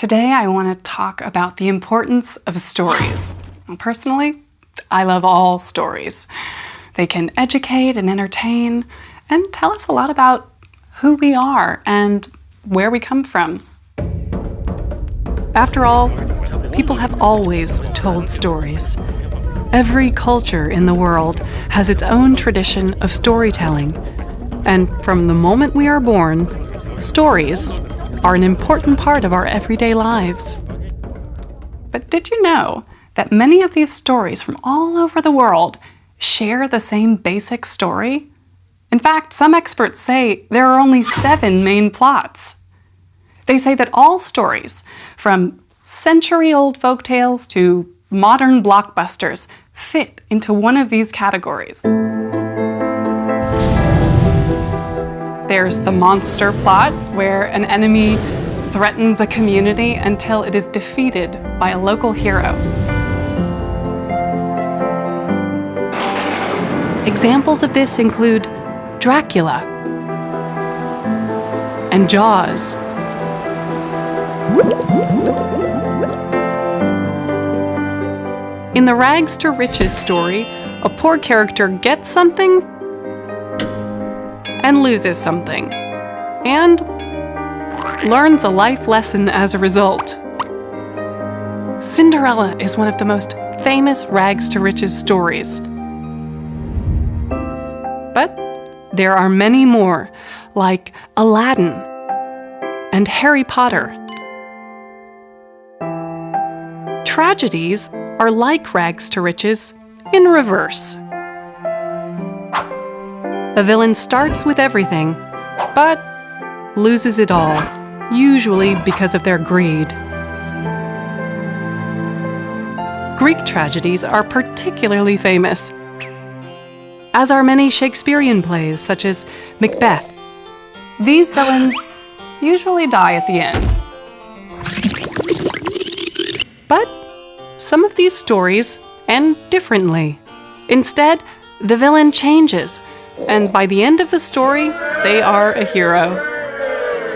Today I want to talk about the importance of stories. Personally, I love all stories. They can educate and entertain and tell us a lot about who we are and where we come from. After all, people have always told stories. Every culture in the world has its own tradition of storytelling. And from the moment we are born, stories are an important part of our everyday lives. But did you know that many of these stories from all over the world share the same basic story? In fact, some experts say there are only 7 main plots. They say that all stories, from century-old folktales to modern blockbusters, fit into one of these categories. There's the monster plot, where an enemy threatens a community until it is defeated by a local hero. Examples of this include Dracula and Jaws. In the rags to riches story, a poor character gets something and loses something, and learns a life lesson as a result. Cinderella is one of the most famous rags to riches stories. But there are many more, like Aladdin and Harry Potter. Tragedies are like rags to riches in reverse. A villain starts with everything, but loses it all, usually because of their greed. Greek tragedies are particularly famous, as are many Shakespearean plays, such as Macbeth. These villains usually die at the end. But some of these stories end differently. Instead, the villain changes, and by the end of the story, they are a hero.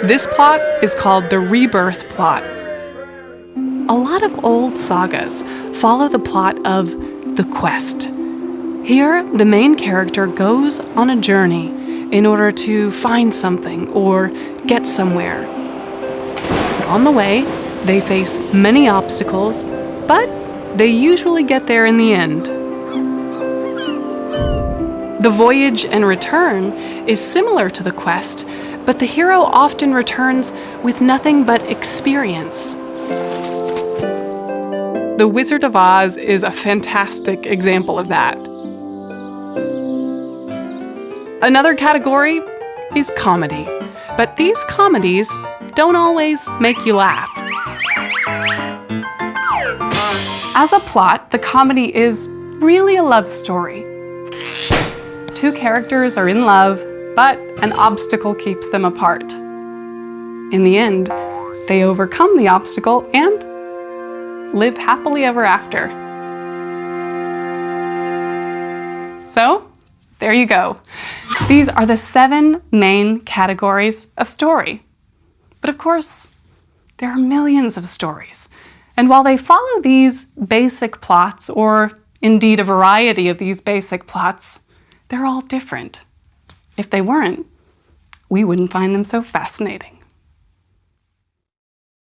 This plot is called the rebirth plot. A lot of old sagas follow the plot of The Quest. Here, the main character goes on a journey in order to find something or get somewhere. On the way, they face many obstacles, but they usually get there in the end. The voyage and return is similar to The Quest, but the hero often returns with nothing but experience. The Wizard of Oz is a fantastic example of that. Another category is comedy, but these comedies don't always make you laugh. As a plot, the comedy is really a love story. 2 characters are in love, but an obstacle keeps them apart. In the end, they overcome the obstacle and live happily ever after. So, there you go. These are the 7 main categories of story. But of course, there are millions of stories. And while they follow these basic plots, or indeed a variety of these basic plots, they're all different. If they weren't, we wouldn't find them so fascinating.